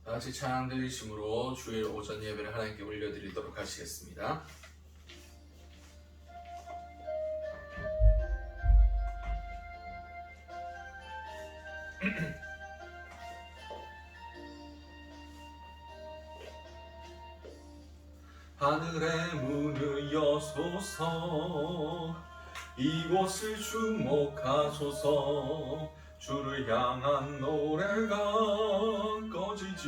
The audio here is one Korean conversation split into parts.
다 같이 찬양 드리심으로 주일 오전 예배를 하나님께 올려드리도록 하시겠습니다. 하늘의 문을 여소서, 이곳을 주목하소서. 주를 향한 노래가 꺼지지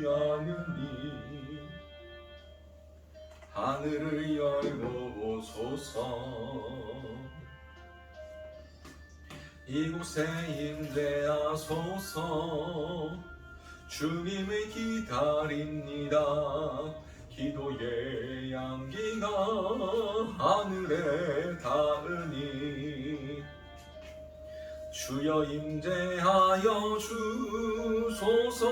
않으니 하늘을 열고 보소서. 이곳에 임재하소서. 주님을 기다립니다. 기도의 향기가 하늘에 닿으니 주여 임재하여 주소서.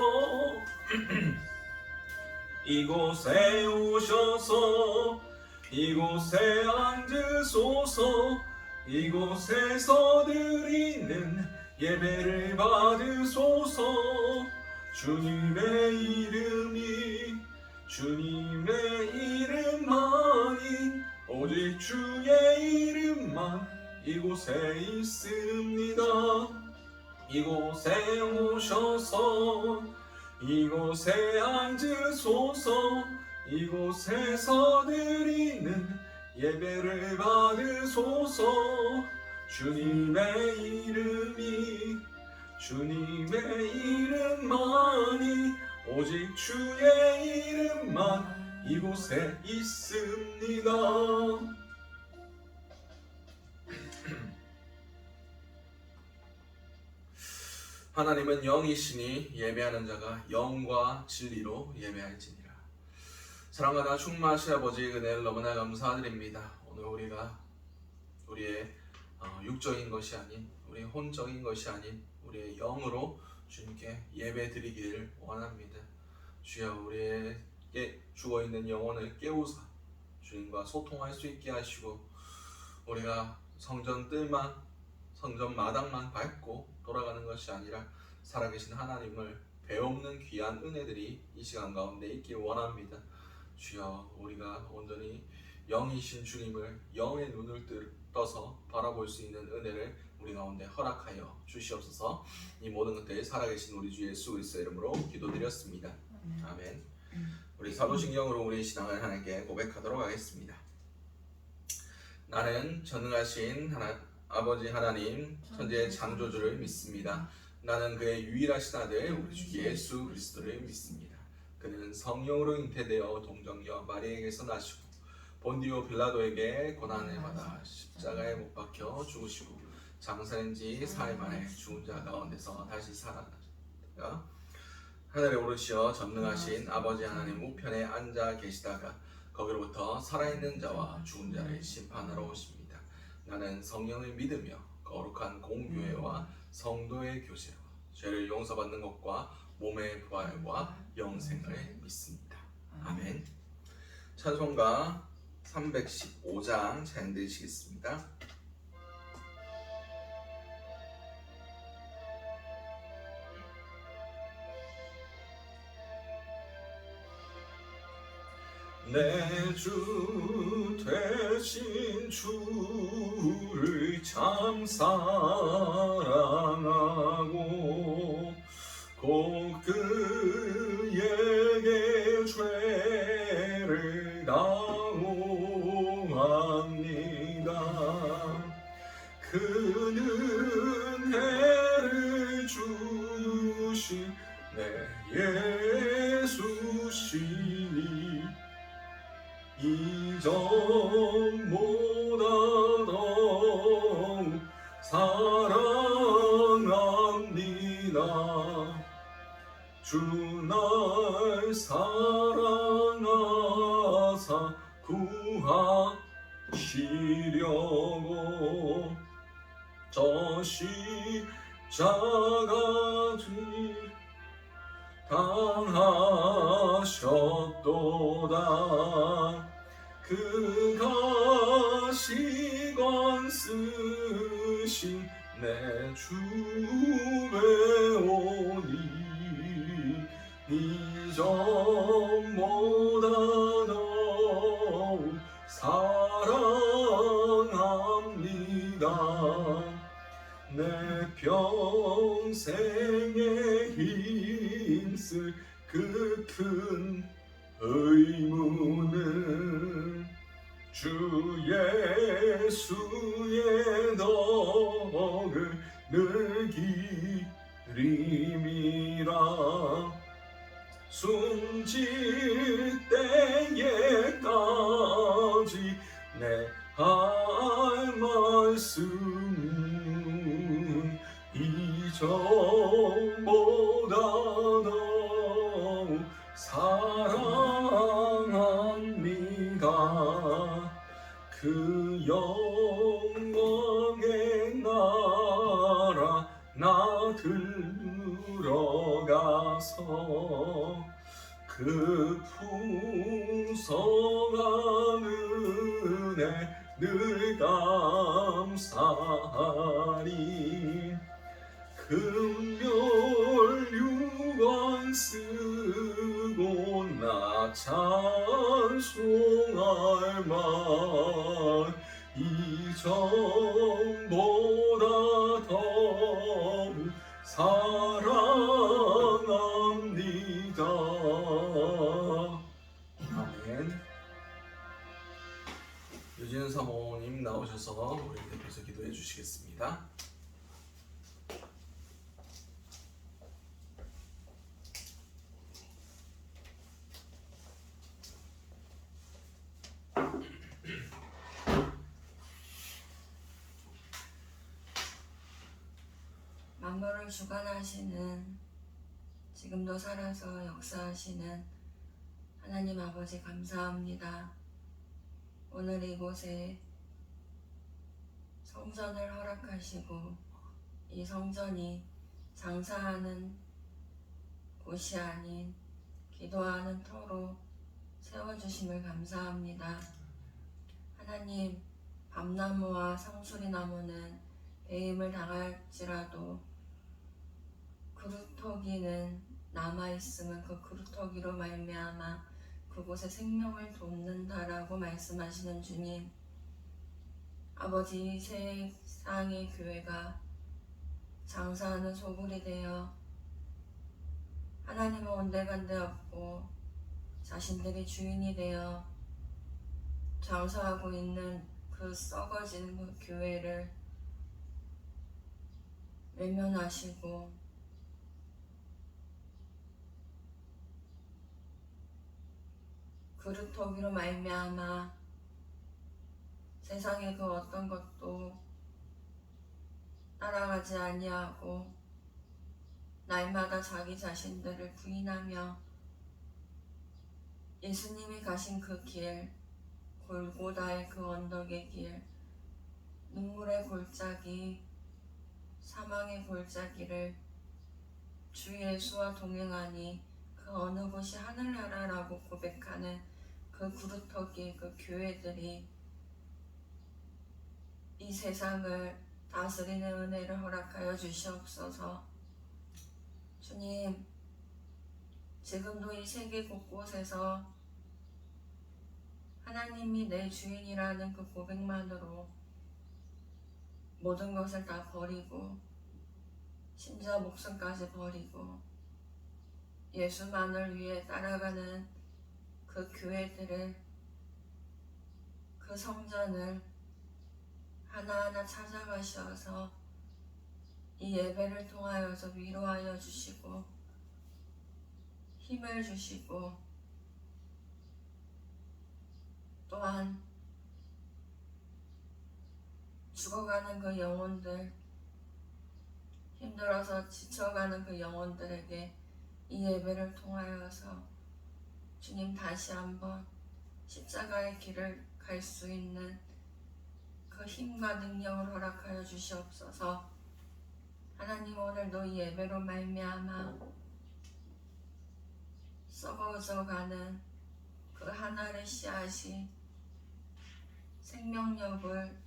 이곳에 오셔서 이곳에 앉으소서. 이곳에서 드리는 예배를 받으소서. 주님의 이름만이, 오직 주의 이름만 이곳에 있습니다. 이곳에 오셔서 이곳에 앉으소서. 이곳에서 드리는 예배를 받으소서. 주님의 이름만이, 오직 주의 이름만 이곳에 있습니다. 하나님은 영이시니 예배하는 자가 영과 진리로 예배할지니라. 사랑하나 충만하신 아버지, 은혜를 너무나 감사드립니다. 오늘 우리가 우리의 육적인 것이 아닌, 우리 혼적인 것이 아닌 우리의 영으로 주님께 예배 드리기를 원합니다. 주여, 우리에게 죽어있는 영혼을 깨우사 주님과 소통할 수 있게 하시고, 우리가 성전 뜰만, 성전 마당만 밟고 돌아가는 것이 아니라 살아계신 하나님을 배움는 귀한 은혜들이 이 시간 가운데 있길 원합니다. 주여, 우리가 온전히 영이신 주님을 영의 눈을 떠서 바라볼 수 있는 은혜를 우리 가운데 허락하여 주시옵소서. 이 모든 것들 살아계신 우리 주 예수 그리스도의 이름으로 기도드렸습니다. 아멘. 우리 사도신경으로 우리 신앙을 하나님께 고백하도록 하겠습니다. 나는 전능하신 아버지 하나님, 천지의 창조주를 믿습니다. 나는 그의 유일하신 아들 우리 주 예수 그리스도를 믿습니다. 그는 성령으로 잉태되어 동정녀 마리아에게서 나시고 본디오 빌라도에게 고난을 받아 십자가에 못 박혀 죽으시고 장사된 지 사흘 만에 죽은 자 가운데서 다시 살아나셨다가 하늘에 오르시어 전능하신 아버지 하나님 우편에 앉아 계시다가 거기로부터 살아있는 자와 죽은 자를 심판하러 오십니다. 나는 성령을 믿으며 거룩한 공교회와 성도의 교제와 죄를 용서받는 것과 몸의 부활과 영생을 믿습니다. 아멘. 찬송가 315장 찬양 드리시겠습니다. 내 주 되신 주를 참 사랑하고 곧 그에게 죄를 다오합니다. 그는 해를 주신 내 예수시니 이전보다 더욱 사랑합니다. 주 날 사랑하사 구하시려고 저 십자가 당하셨도다. 그가 시관 쓰신 내 주 배오니 이전보다 더욱 사랑합니다. 내 평생에 힘쓸 그 큰 의무는 주 예수의 덕을 늘 기림이라. 숨질 때에까지 내 할 말씀은 이전보다 더욱 사랑합니다. 그 영광의 나라 나 들어가서 그 풍성한 은혜 늘 감사하리. 금별 유관 쓰고 나 찬송할 만 이전보다 더욱 사랑합니다. 아멘. 유진 사모님 나오셔서 우리 대표서 기도해 주시겠습니다. 만물을 주관하시는, 지금도 살아서 역사하시는 하나님 아버지 감사합니다. 오늘 이곳에 성전을 허락하시고 이 성전이 장사하는 곳이 아닌 기도하는 터로 세워주심을 감사합니다. 하나님, 밤나무와 상수리나무는 배임을 당할지라도 그루터기는 남아있으면 그 그루터기로 말미암아 그곳에 생명을 돋는다라고 말씀하시는 주님, 아버지, 이 세상의 교회가 장사하는 소굴이 되어 하나님은 온데간데 없고 자신들이 주인이 되어 장사하고 있는 그 썩어지는 그 교회를 외면하시고 그루터기로 말미암아 세상의 그 어떤 것도 따라가지 아니하고 날마다 자기 자신들을 부인하며 예수님이 가신 그 길, 골고다의 그 언덕의 길, 눈물의 골짜기, 사망의 골짜기를 주 예수와 동행하니 그 어느 곳이 하늘나라라고 고백하는 그 구루터기, 그 교회들이 이 세상을 다스리는 은혜를 허락하여 주시옵소서. 주님, 지금도 이 세계 곳곳에서 하나님이 내 주인이라는 그 고백만으로 모든 것을 다 버리고 심지어 목숨까지 버리고 예수만을 위해 따라가는 그 교회들을, 그 성전을 하나하나 찾아가셔서 이 예배를 통하여서 위로하여 주시고 힘을 주시고 또한 죽어가는 그 영혼들, 힘들어서 지쳐가는 그 영혼들에게 이 예배를 통하여서 주님 다시 한번 십자가의 길을 갈 수 있는 그 힘과 능력을 허락하여 주시옵소서. 하나님, 오늘도 이 예배로 말미암아 썩어져가는 그 하늘의 씨앗이 생명력을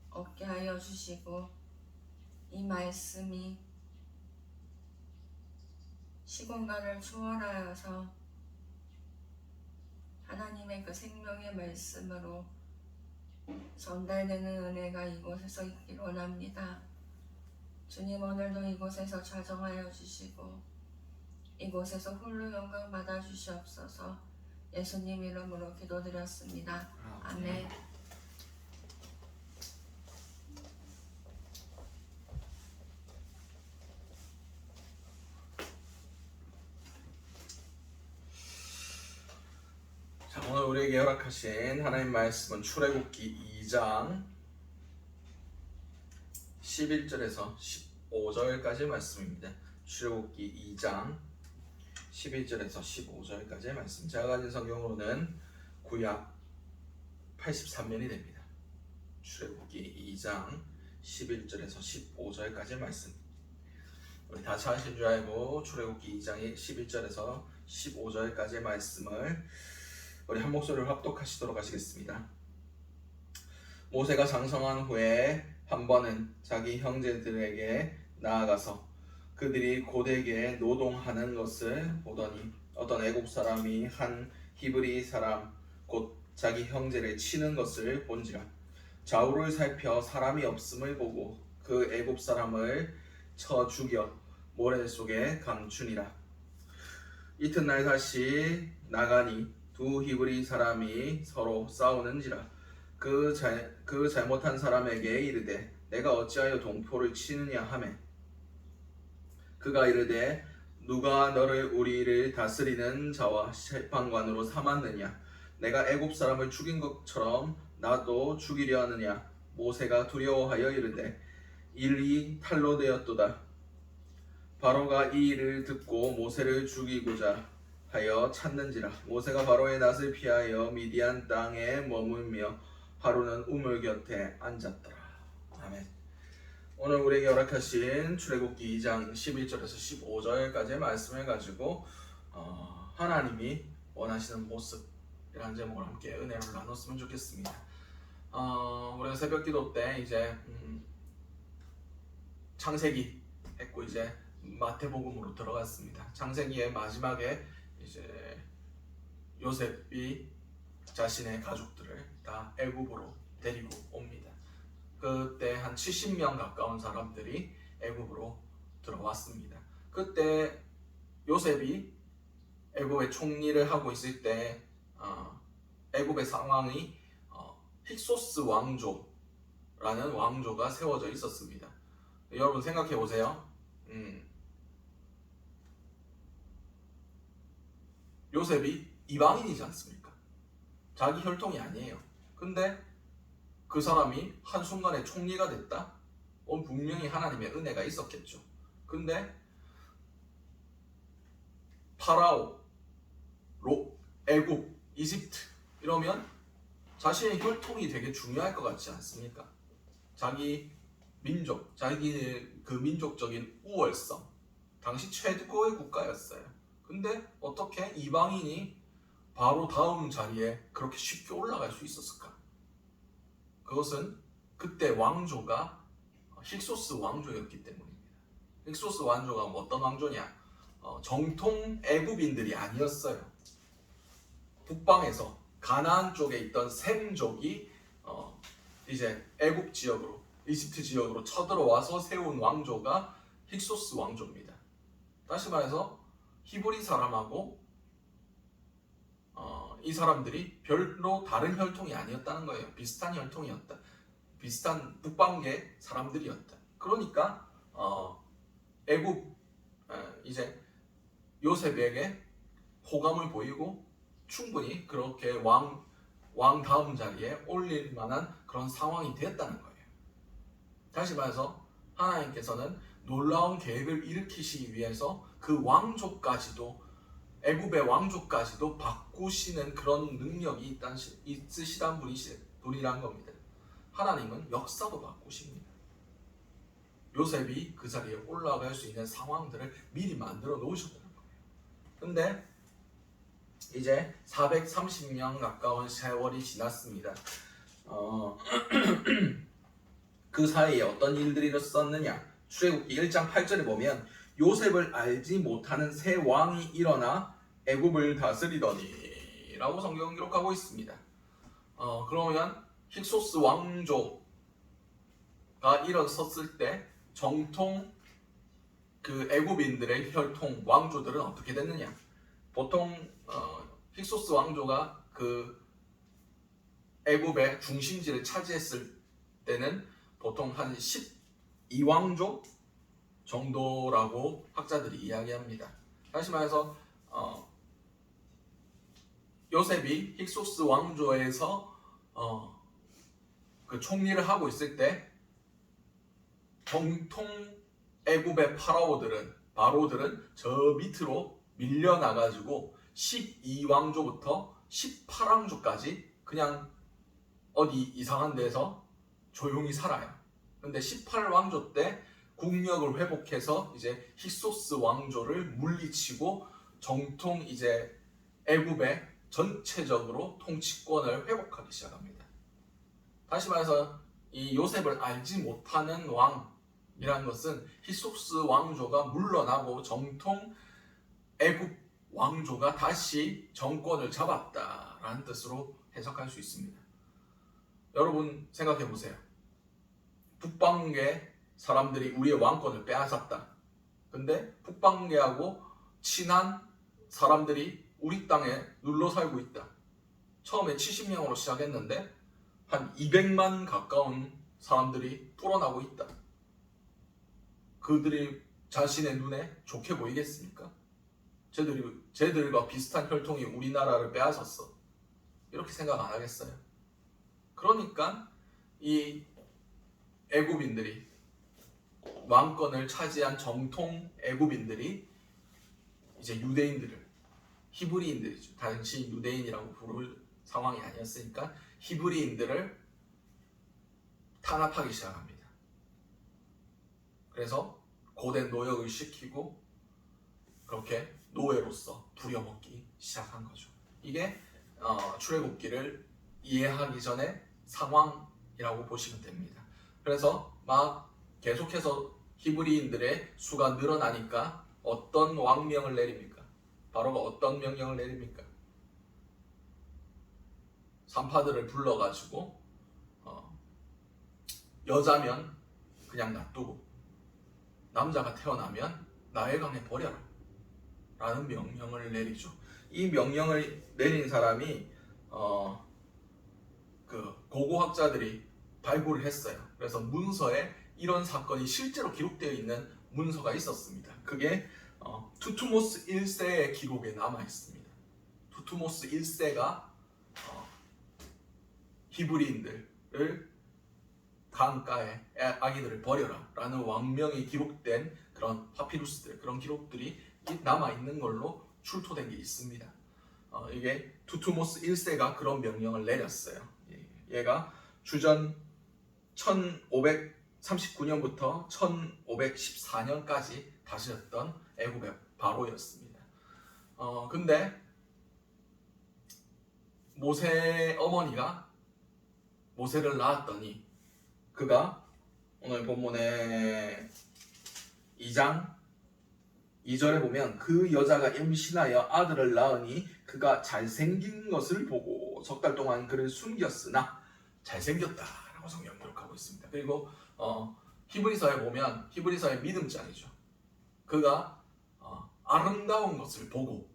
얻게 하여 주시고 이 말씀이 시공간을 초월하여서 하나님의 그 생명의 말씀으로 전달되는 은혜가 이곳에서 있기를 원합니다. 주님, 오늘도 이곳에서 좌정하여 주시고 이곳에서 홀로 영광 받아 주시옵소서. 예수님 이름으로 기도드렸습니다. 아멘. 자, 오늘 우리에게 허락하신 하나님 말씀은 출애굽기 2장 11절에서 15절까지 말씀입니다. 출애굽기 2장 11절에서 15절까지의 말씀. 제가 가진 성경으로는 구약 83면이 됩니다. 출애굽기 2장 11절에서 15절까지의 말씀. 우리 다 찾으신 줄 알고 출애굽기 2장 11절에서 15절까지의 말씀을 우리 한 목소리로 합독하시도록 하시겠습니다. 모세가 장성한 후에 한 번은 자기 형제들에게 나아가서 그들이 고되게 노동하는 것을 보더니 어떤 애굽 사람이 한 히브리 사람 곧 자기 형제를 치는 것을 본지라. 좌우를 살펴 사람이 없음을 보고 그 애굽 사람을 쳐 죽여 모래 속에 감추니라. 이튿날 다시 나가니 두 히브리 사람이 서로 싸우는지라. 그 잘못한 사람에게 이르되 내가 어찌하여 동포를 치느냐 하매 그가 이르되 누가 너를 우리를 다스리는 자와 재판관으로 삼았느냐? 내가 애굽 사람을 죽인 것처럼 나도 죽이려 하느냐? 모세가 두려워하여 이르되 일이 탈로 되었도다. 바로가 이 일을 듣고 모세를 죽이고자 하여 찾는지라. 모세가 바로의 낯을 피하여 미디안 땅에 머물며 하루는 우물 곁에 앉았더라. 아멘. 오늘 우리에게 허락하신 출애굽기 2장 11절에서 15절까지의 말씀을 가지고 하나님이 원하시는 모습이라는 제목으로 함께 은혜를 나눴으면 좋겠습니다. 우리가 새벽기도 때 이제 창세기 했고 이제 마태복음으로 들어갔습니다. 창세기의 마지막에 이제 요셉이 자신의 가족들을 다 애굽으로 데리고 옵니다. 그때 한 70명 가까운 사람들이 애굽으로 들어왔습니다. 그때 요셉이 애굽의 총리를 하고 있을 때 애굽의 상황이 힉소스 왕조라는 왕조가 세워져 있었습니다. 여러분 생각해 보세요. 요셉이 이방인이지 않습니까? 자기 혈통이 아니에요. 근데 그 사람이 한순간에 총리가 됐다? 분명히 하나님의 은혜가 있었겠죠. 근데 파라오, 애굽, 이집트 이러면 자신의 혈통이 되게 중요할 것 같지 않습니까? 자기 민족, 자기 그 민족적인 우월성, 당시 최고의 국가였어요. 근데 어떻게 이방인이 바로 다음 자리에 그렇게 쉽게 올라갈 수 있었을까? 그것은 그때 왕조가 힉소스 왕조였기 때문입니다. 힉소스 왕조가 어떤 왕조냐? 정통 애굽인들이 아니었어요. 북방에서 가나안 쪽에 있던 셈족이 이제 애굽 지역으로, 이집트 지역으로 쳐들어와서 세운 왕조가 힉소스 왕조입니다. 다시 말해서 히브리 사람하고 이 사람들이 별로 다른 혈통이 아니었다는 거예요. 비슷한 혈통이었다. 비슷한 북방계 사람들이었다. 그러니까 애굽 이제 요셉에게 호감을 보이고 충분히 그렇게 왕 다음 자리에 올릴 만한 그런 상황이 되었다는 거예요. 다시 말해서 하나님께서는 놀라운 계획을 일으키시기 위해서 그 왕조까지도 애굽의 왕조까지도 바꾸시는 그런 능력이 있으시단 분이란 겁니다. 하나님은 역사도 바꾸십니다. 요셉이 그 자리에 올라갈 수 있는 상황들을 미리 만들어 놓으셨다는 거예요. 근데 이제 430년 가까운 세월이 지났습니다. 그 사이에 어떤 일들이 일어났느냐? 출애굽기 1장 8절에 보면 요셉을 알지 못하는 새 왕이 일어나 애굽을 다스리더니 라고 성경은 기록하고 있습니다. 그러면 힉소스 왕조가 일어섰을 때 정통 그 애굽인들의 혈통 왕조들은 어떻게 됐느냐? 보통 힉소스 왕조가 그 애굽의 중심지를 차지했을 때는 보통 한 12왕조 정도라고 학자들이 이야기합니다. 다시 말해서 요셉이 힉소스 왕조에서 그 총리를 하고 있을 때 정통 애굽의 바로들은 저 밑으로 밀려나가지고 12왕조부터 18왕조까지 그냥 어디 이상한 데서 조용히 살아요. 근데 18왕조 때 국력을 회복해서 이제 힉소스 왕조를 물리치고 정통 이제 애굽의 전체적으로 통치권을 회복하기 시작합니다. 다시 말해서 이 요셉을 알지 못하는 왕이라는 것은 힉소스 왕조가 물러나고 정통 애굽 왕조가 다시 정권을 잡았다라는 뜻으로 해석할 수 있습니다. 여러분 생각해 보세요. 북방계 사람들이 우리의 왕권을 빼앗았다. 근데 북방계하고 친한 사람들이 우리 땅에 눌러 살고 있다. 처음에 70명으로 시작했는데 한 200만 가까운 사람들이 불어나고 있다. 그들이 자신의 눈에 좋게 보이겠습니까? 쟤들과 비슷한 혈통이 우리나라를 빼앗았어. 이렇게 생각 안 하겠어요? 그러니까 이 애굽인들이 왕권을 차지한 정통 애굽인들이 이제 유대인들을 히브리인들이죠. 당시 유대인이라고 부를 상황이 아니었으니까 히브리인들을 탄압하기 시작합니다. 그래서 고된 노역을 시키고 그렇게 노예로서 부려먹기 시작한 거죠. 이게 출애굽기를 이해하기 전에 상황이라고 보시면 됩니다. 그래서 막 계속해서 히브리인들의 수가 늘어나니까 어떤 왕명을 내립니까? 바로가 어떤 명령을 내립니까? 산파들을 불러가지고 여자면 그냥 놔두고 남자가 태어나면 나일강에 버려라 라는 명령을 내리죠. 이 명령을 내린 사람이 그 고고학자들이 발굴을 했어요. 그래서 문서에 이런 사건이 실제로 기록되어 있는 문서가 있었습니다. 그게 투투모스 1세의 기록에 남아 있습니다. 투투모스 1세가 히브리인들을 강가에 아기들을 버려라 라는 왕명이 기록된 그런 파피루스들, 그런 기록들이 남아 있는 걸로 출토된 게 있습니다. 이게 투투모스 1세가 그런 명령을 내렸어요. 얘가 주전 1539년부터 1514년까지 다스렸던 애굽의 바로였습니다. 근데 모세 어머니가 모세를 낳았더니 그가 오늘 본문의 2장 2절에 보면 그 여자가 임신하여 아들을 낳으니 그가 잘생긴 것을 보고 석 달 동안 그를 숨겼으나 잘생겼다라고 성경 기록하고 있습니다. 그리고 히브리서에 보면 히브리서의 믿음장이죠. 그가 아름다운 것을 보고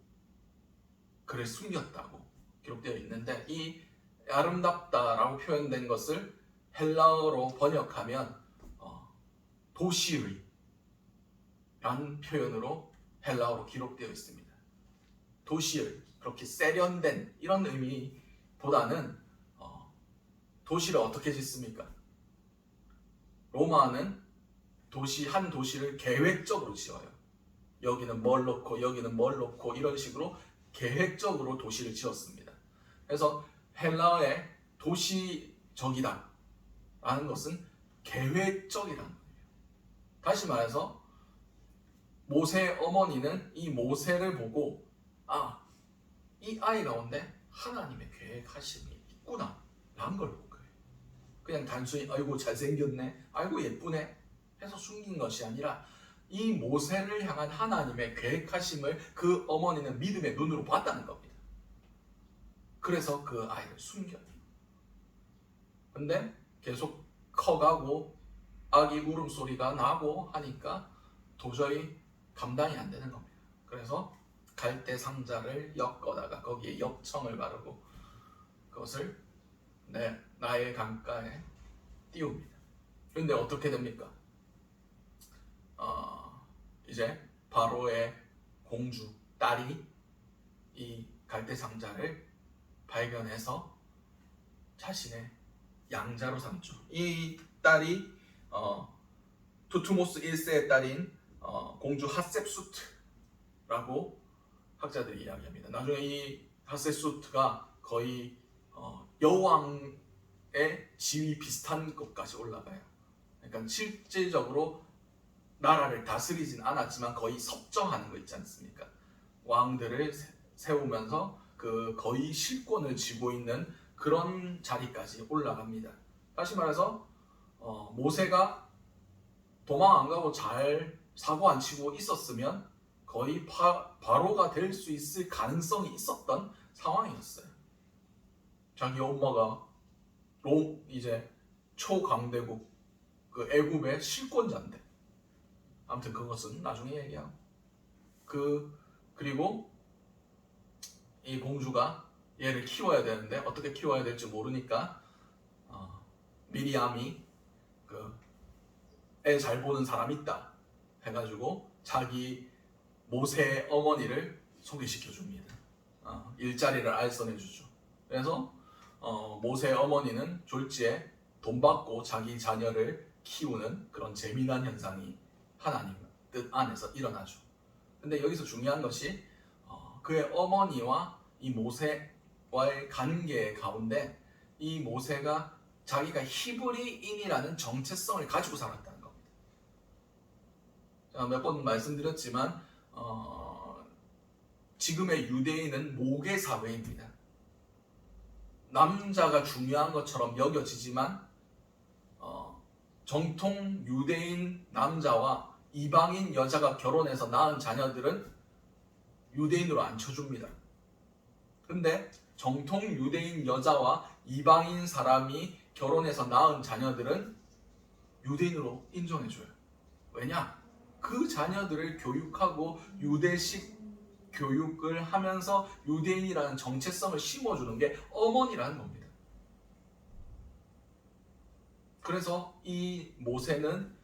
그를 숨겼다고 기록되어 있는데 이 아름답다라고 표현된 것을 헬라어로 번역하면 도시의 라는 표현으로 헬라어로 기록되어 있습니다. 도시의, 그렇게 세련된 이런 의미보다는 도시를 어떻게 짓습니까? 로마는 한 도시를 계획적으로 지어요. 여기는 뭘 넣고 여기는 뭘 넣고 이런 식으로 계획적으로 도시를 지었습니다. 그래서 헬라어의 도시적이다 라는 것은 계획적이라는 거예요. 다시 말해서 모세 어머니는 이 모세를 보고 이 아이 가운데 하나님의 계획하심이 있구나 라는 걸 본 거예요. 그냥 단순히 아이고 잘생겼네, 아이고 예쁘네 해서 숨긴 것이 아니라 이 모세를 향한 하나님의 계획하심을 그 어머니는 믿음의 눈으로 봤다는 겁니다. 그래서 그 아이를 숨겨요. 근데 계속 커가고 아기 울음소리가 나고 하니까 도저히 감당이 안 되는 겁니다. 그래서 갈대 상자를 엮어다가 거기에 역청을 바르고 그것을 나의 강가에 띄웁니다. 그런데 어떻게 됩니까? 이제 바로의 공주 딸이 이 갈대 상자를 발견해서 자신의 양자로 삼죠. 이 딸이 투투모스 1세의 딸인 공주 하셉수트라고 학자들이 이야기합니다. 나중에 이 하셉수트가 거의 여왕의 지위 비슷한 것까지 올라가요. 그러니까 실질적으로 나라를 다스리진 않았지만 거의 섭정하는 거 있지 않습니까? 왕들을 세우면서 그 거의 실권을 쥐고 있는 그런 자리까지 올라갑니다. 다시 말해서 모세가 도망 안 가고 잘 사고 안 치고 있었으면 거의 바로가 될 수 있을 가능성이 있었던 상황이었어요. 자기 엄마가 이제 초강대국 그 애굽의 실권자인데, 아무튼 그것은 나중에 얘기하고 그리고 이 공주가 얘를 키워야 되는데 어떻게 키워야 될지 모르니까 미리암이 애 잘 보는 사람 있다 해가지고 자기 모세 어머니를 소개시켜 줍니다. 일자리를 알선해 주죠. 그래서 모세 어머니는 졸지에 돈 받고 자기 자녀를 키우는 그런 재미난 현상이 하나님 뜻 안에서 일어나죠. 근데 여기서 중요한 것이 그의 어머니와 이 모세와의 관계 가운데 이 모세가 자기가 히브리인이라는 정체성을 가지고 살았다는 겁니다. 제가 몇 번 말씀드렸지만 지금의 유대인은 모계 사회입니다. 남자가 중요한 것처럼 여겨지지만 정통 유대인 남자와 이방인 여자가 결혼해서 낳은 자녀들은 유대인으로 안 쳐줍니다. 근데 정통 유대인 여자와 이방인 사람이 결혼해서 낳은 자녀들은 유대인으로 인정해줘요. 왜냐? 그 자녀들을 교육하고 유대식 교육을 하면서 유대인이라는 정체성을 심어주는 게 어머니라는 겁니다. 그래서 이 모세는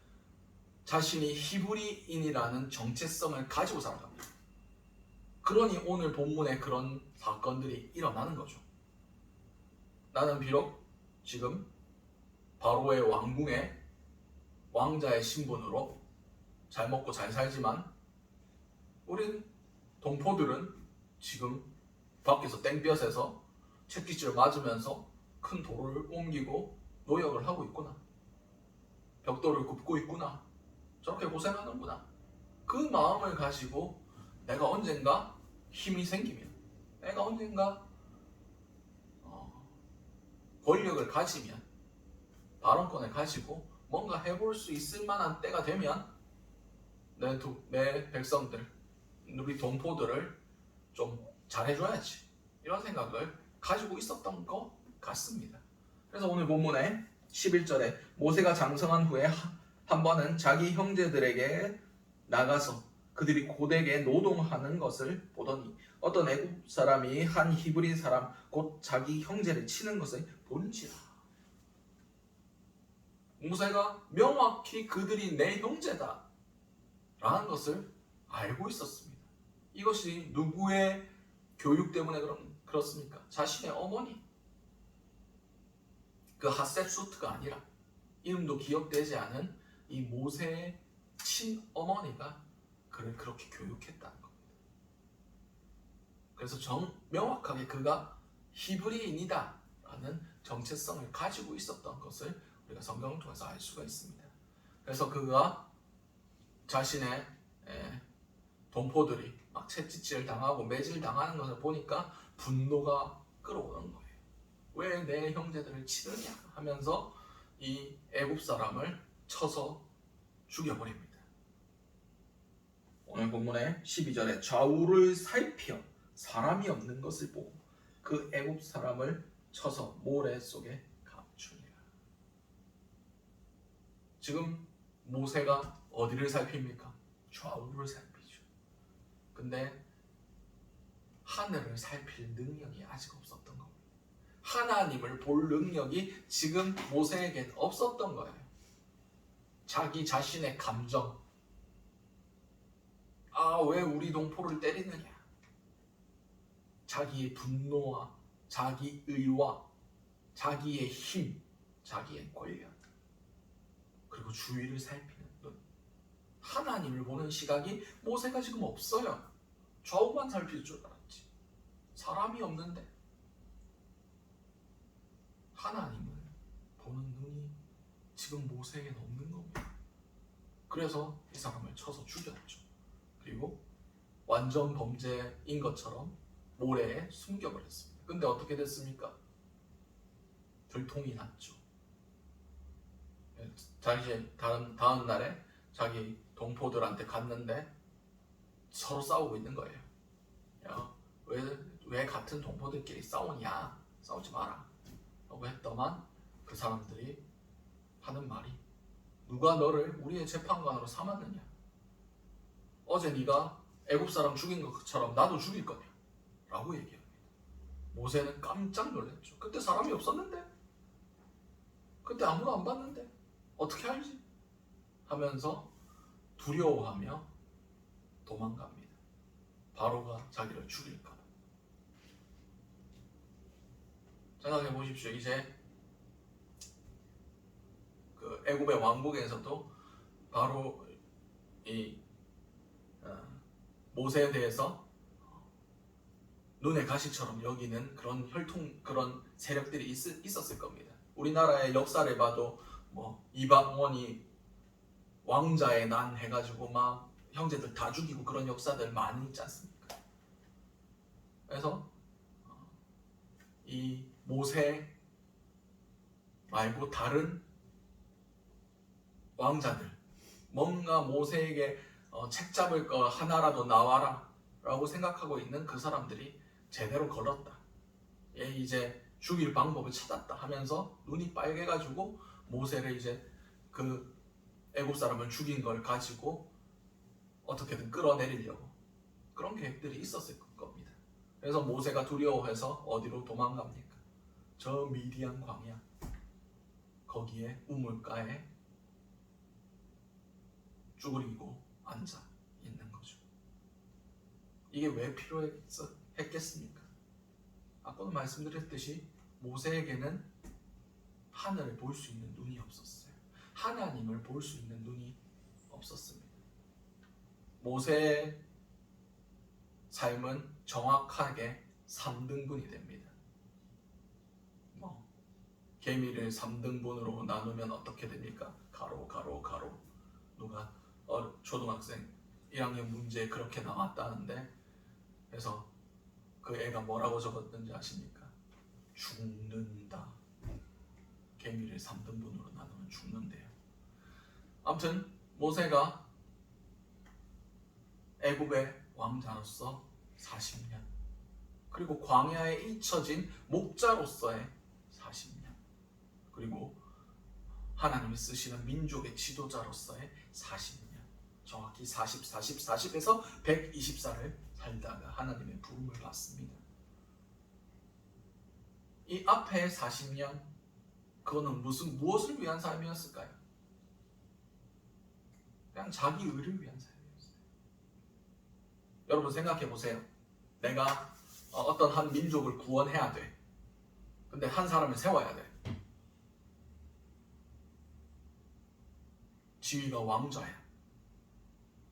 자신이 히브리인이라는 정체성을 가지고 살아갑니다. 그러니 오늘 본문에 그런 사건들이 일어나는 거죠. 나는 비록 지금 바로의 왕궁의 왕자의 신분으로 잘 먹고 잘 살지만 우린 동포들은 지금 밖에서 땡볕에서 채찍질 맞으면서 큰 돌을 옮기고 노역을 하고 있구나. 벽돌을 굽고 있구나. 저렇게 고생하는구나. 그 마음을 가지고 내가 언젠가 힘이 생기면, 내가 언젠가 권력을 가지면, 발언권을 가지고 뭔가 해볼 수 있을 만한 때가 되면 내 백성들, 우리 동포들을 좀 잘해줘야지, 이런 생각을 가지고 있었던 것 같습니다. 그래서 오늘 본문에 11절에 모세가 장성한 후에 한 번은 자기 형제들에게 나가서 그들이 고되게 노동하는 것을 보더니 어떤 애굽 사람이 한 히브리 사람 곧 자기 형제를 치는 것을 본지라. 모세가 명확히 그들이 내 형제다 라는 것을 알고 있었습니다. 이것이 누구의 교육 때문에 그렇습니까? 자신의 어머니, 그 하셉수트가 아니라 이름도 기억되지 않은 이 모세의 친어머니가 그를 그렇게 교육했다는 겁니다. 그래서 명확하게 그가 히브리인이다 라는 정체성을 가지고 있었던 것을 우리가 성경을 통해서 알 수가 있습니다. 그래서 그가 자신의 동포들이 막 채찍질 당하고 매질 당하는 것을 보니까 분노가 끌어오는 거예요. 왜 내 형제들을 치느냐 하면서 이 애굽 사람을 쳐서 죽여버립니다. 오늘 본문의 12절에 좌우를 살피어 사람이 없는 것을 보고 그 애굽 사람을 쳐서 모래 속에 감추니라. 지금 모세가 어디를 살핍니까? 좌우를 살피죠. 근데 하늘을 살필 능력이 아직 없었던 겁니다. 하나님을 볼 능력이 지금 모세에겐 없었던 거예요. 자기 자신의 감정, 왜 우리 동포를 때리느냐, 자기의 분노와 자기 의와 자기의 힘, 자기의 권력, 그리고 주위를 살피는 눈, 하나님을 보는 시각이 모세가 지금 없어요. 좌우만 살필 줄 알았지. 사람이 없는데 하나님을 보는 눈이 지금 모세에겐 없는 겁니다. 그래서 이 사람을 쳐서 죽였죠. 그리고 완전 범죄인 것처럼 모래에 숨겨버렸습니다. 근데 어떻게 됐습니까? 들통이 났죠. 자기 다음 날에 자기 동포들한테 갔는데 서로 싸우고 있는 거예요. 야, 왜 같은 동포들끼리 싸우냐? 싸우지 마라 라고 했더만 그 사람들이 하는 말이, 누가 너를 우리의 재판관으로 삼았느냐? 어제 네가 애굽 사람 죽인 것처럼 나도 죽일 거냐? 라고 얘기합니다. 모세는 깜짝 놀랐죠. 그때 사람이 없었는데, 그때 아무도 안 봤는데 어떻게 알지? 하면서 두려워하며 도망갑니다. 바로가 자기를 죽일까 봐. 생각해 보십시오. 이제 그 애굽의 왕국에서도 바로 이 모세에 대해서 눈의 가시처럼 여기는 그런 그런 세력들이 있었을 겁니다. 우리나라의 역사를 봐도 뭐 이방원이 왕자의 난 해가지고 막 형제들 다 죽이고 그런 역사들 많이 있지 않습니까? 그래서 이 모세 말고 다른 왕자들, 뭔가 모세에게 책 잡을 거 하나라도 나와라 라고 생각하고 있는 그 사람들이 제대로 걸었다. 얘 이제 죽일 방법을 찾았다 하면서 눈이 빨개가지고 모세를 이제 그 애굽 사람을 죽인 걸 가지고 어떻게든 끌어내리려고 그런 계획들이 있었을 겁니다. 그래서 모세가 두려워해서 어디로 도망갑니까? 저 미디안 광야, 거기에 우물가에 쭈그리고 앉아 있는 거죠. 이게 왜 필요했겠습니까? 아까도 말씀드렸듯이 모세에게는 하늘을 볼 수 있는 눈이 없었어요. 하나님을 볼 수 있는 눈이 없었습니다. 모세의 삶은 정확하게 3등분이 됩니다. 개미를 3등분으로 나누면 어떻게 됩니까? 가로 가로 가로. 누가 초등학생 1학년 문제에 그렇게 나왔다는데, 그래서 그 애가 뭐라고 적었는지 아십니까? 죽는다. 개미를 3등분으로 나누면 죽는데요. 아무튼 모세가 애굽의 왕자로서 40년, 그리고 광야에 잊혀진 목자로서의 40년, 그리고 하나님이 쓰시는 민족의 지도자로서의 40년, 정확히 40에서 124를 살다가 하나님의 부름을 받습니다. 이 앞에 40년, 그거는 무엇을 위한 삶이었을까요? 그냥 자기 의를 위한 삶이었어요. 여러분 생각해 보세요. 내가 어떤 한 민족을 구원해야 돼. 근데 한 사람을 세워야 돼. 지위가 왕자야.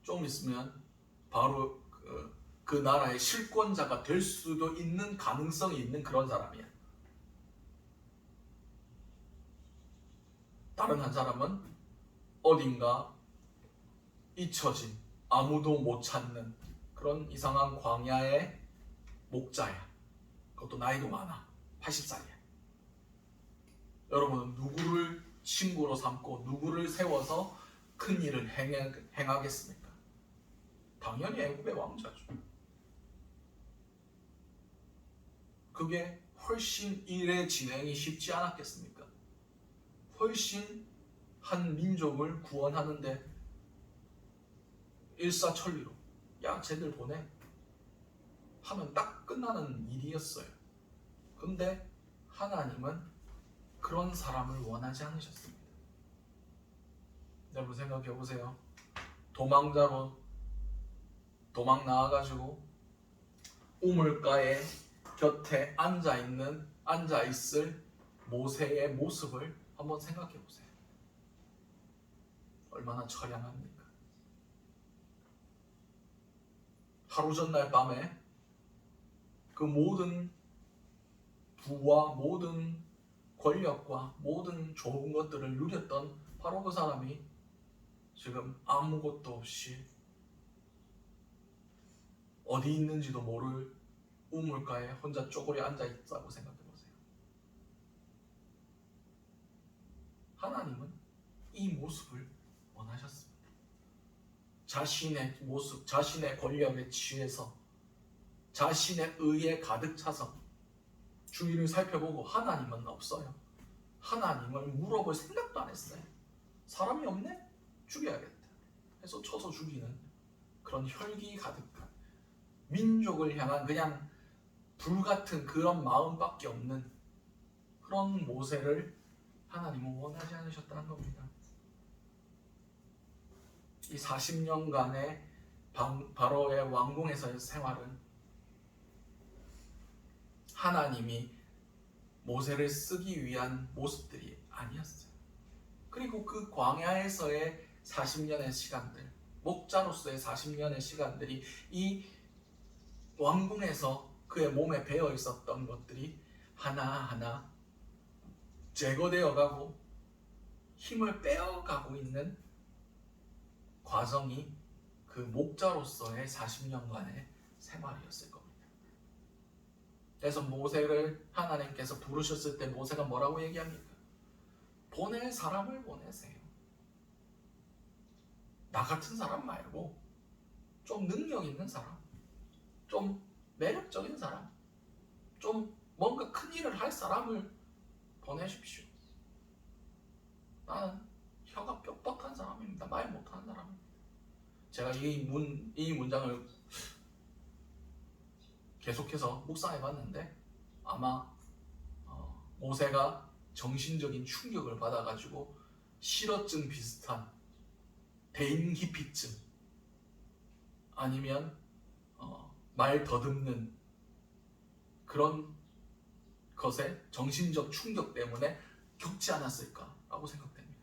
좀 있으면 바로 그 나라의 실권자가 될 수도 있는 가능성이 있는 그런 사람이야. 다른 한 사람은 어딘가 잊혀진, 아무도 못 찾는 그런 이상한 광야의 목자야. 그것도 나이도 많아. 80살이야. 여러분은 누구를 친구로 삼고 누구를 세워서 큰 일을 행하겠습니까? 당연히 애굽의 왕자죠. 그게 훨씬 일의 진행이 쉽지 않았겠습니까? 훨씬 한 민족을 구원하는데 일사천리로 야 쟤들 보내 하면 딱 끝나는 일이었어요. 근데 하나님은 그런 사람을 원하지 않으셨습니다. 여러분 생각해 보세요. 도망자로 도망 나와가지고 우물가에 곁에 앉아 있을 모세의 모습을 한번 생각해 보세요. 얼마나 처량합니까? 하루 전날 밤에 그 모든 부와 모든 권력과 모든 좋은 것들을 누렸던 바로 그 사람이 지금 아무것도 없이 어디 있는지도 모를 우물가에 혼자 쪼그려 앉아 있다고 생각해 보세요. 하나님은 이 모습을 원하셨습니다. 자신의 모습, 자신의 권력에 취해서 자신의 의에 가득 차서 주위를 살펴보고 하나님은 없어요. 하나님을 물어볼 생각도 안 했어요. 사람이 없네? 죽여야겠다 해서 쳐서 죽이는 그런 혈기 가득한 민족을 향한 그냥 불같은 그런 마음밖에 없는 그런 모세를 하나님은 원하지 않으셨다는 겁니다. 이 40년간의 바로의 왕궁에서의 생활은 하나님이 모세를 쓰기 위한 모습들이 아니었어요. 그리고 그 광야에서의 40년의 시간들, 목자로서의 40년의 시간들이 이 왕궁에서 그의 몸에 배어 있었던 것들이 하나하나 제거되어 가고 힘을 빼어가고 있는 과정이 그 목자로서의 40년간의 생활이었을 겁니다. 그래서 모세를 하나님께서 부르셨을 때 모세가 뭐라고 얘기합니까? 보낼 사람을 보내세요. 나 같은 사람 말고 좀 능력 있는 사람, 좀 매력적인 사람, 좀 뭔가 큰 일을 할 사람을 보내십시오. 나는 혀가 뻣뻣한 사람입니다. 말 못하는 사람입니다. 제가 이 문장을 계속해서 묵상해봤는데 아마 모세가 정신적인 충격을 받아가지고 실어증 비슷한 대인기피증 아니면 말 더듬는 그런 것에 정신적 충격 때문에 겪지 않았을까라고 생각됩니다.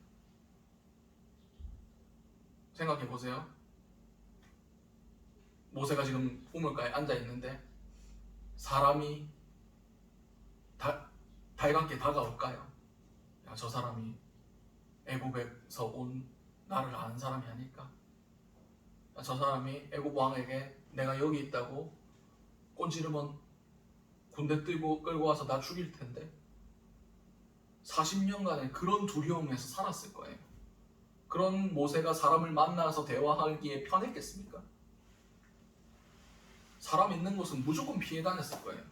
생각해 보세요. 모세가 지금 우물가에 앉아 있는데 사람이 달갑게 다가올까요? 야, 저 사람이 애굽에서 온 나를 아는 사람이 아닐까? 야, 저 사람이 애굽 왕에게 내가 여기 있다고 꼰지르면 군대 끌고 와서 나 죽일 텐데 40년간의 그런 두려움에서 살았을 거예요. 그런 모세가 사람을 만나서 대화하기에 편했겠습니까? 사람 있는 곳은 무조건 피해 다녔을 거예요.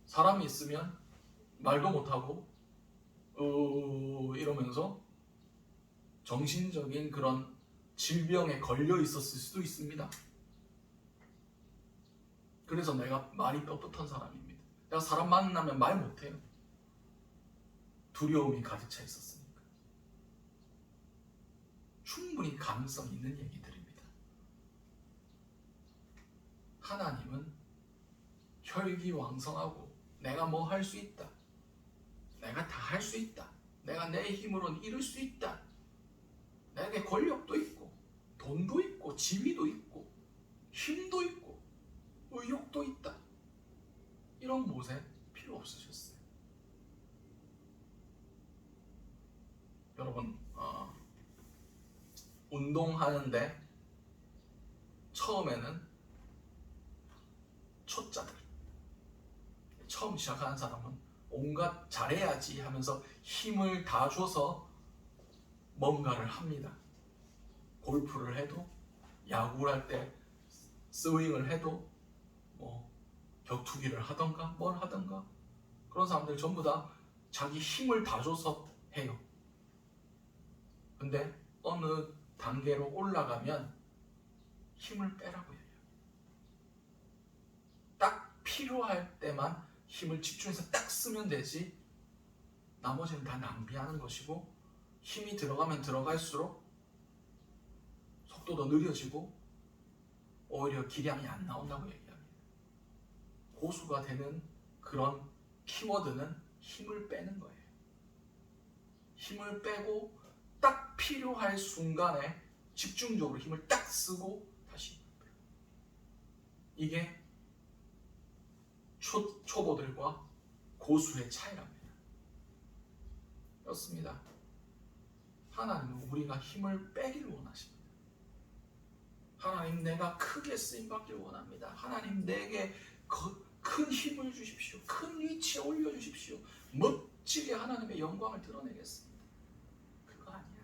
사람이 있으면 말도 못하고 이러면서 정신적인 그런 질병에 걸려 있었을 수도 있습니다. 그래서 내가 말이 뻣뻣한 사람입니다. 내가 사람 만나면 말 못해요. 두려움이 가득 차 있었으니까. 충분히 가능성 있는 얘기들입니다. 하나님은 혈기왕성하고 내가 뭐 할 수 있다. 내가 다 할 수 있다. 내가 내 힘으로는 이룰 수 있다. 내게 권력도 있고 돈도 있고 지위도 있고 힘도 있고 의욕도 있다. 이런 모세 필요 없으셨어요. 여러분 운동하는데 처음에는 초짜들 처음 시작하는 사람은 온갖 잘해야지 하면서 힘을 다 줘서 뭔가를 합니다. 골프를 해도 야구를 할 때 스윙을 해도 뭐 격투기를 하던가 뭘 하던가 그런 사람들 전부 다 자기 힘을 다 줘서 해요. 근데 어느 단계로 올라가면 힘을 빼라고 해요. 딱 필요할 때만 힘을 집중해서 딱 쓰면 되지 나머지는 다 낭비하는 것이고 힘이 들어가면 들어갈수록 속도도 느려지고 오히려 기량이 안 나온다고 얘기합니다. 고수가 되는 그런 키워드는 힘을 빼는 거예요. 힘을 빼고 딱 필요할 순간에 집중적으로 힘을 딱 쓰고 다시 이게 초보들과 고수의 차이랍니다. 그렇습니다. 하나님은 우리가 힘을 빼기를 원하십니다. 하나님 내가 크게 쓰임받기를 원합니다. 하나님 내게 큰 힘을 주십시오. 큰 위치에 올려주십시오. 멋지게 하나님의 영광을 드러내겠습니다. 그거 아니야.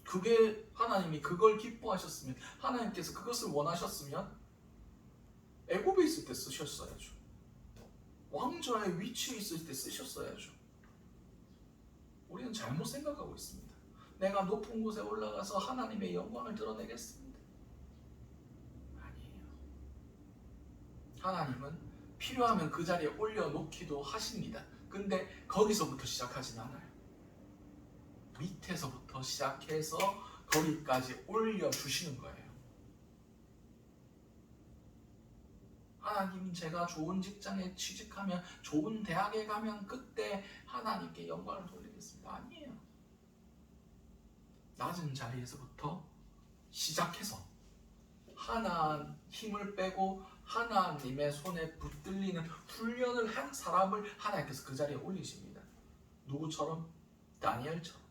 그게 하나님이 그걸 기뻐하셨으면 하나님께서 그것을 원하셨으면 애굽에 있을 때 쓰셨어야죠. 왕좌의 위치에 있을 때 쓰셨어야죠. 우리는 잘못 생각하고 있습니다. 내가 높은 곳에 올라가서 하나님의 영광을 드러내겠습니다. 아니에요. 하나님은 필요하면 그 자리에 올려놓기도 하십니다. 근데 거기서부터 시작하진 않아요. 밑에서부터 시작해서 거기까지 올려주시는 거예요. 하나님 제가 좋은 직장에 취직하면 좋은 대학에 가면 그때 하나님께 영광을 돌리겠습니다. 아니에요. 낮은 자리에서부터 시작해서 힘을 빼고 하나님의 손에 붙들리는 훈련을 한 사람을 하나님께서 그 자리에 올리십니다. 누구처럼? 다니엘처럼.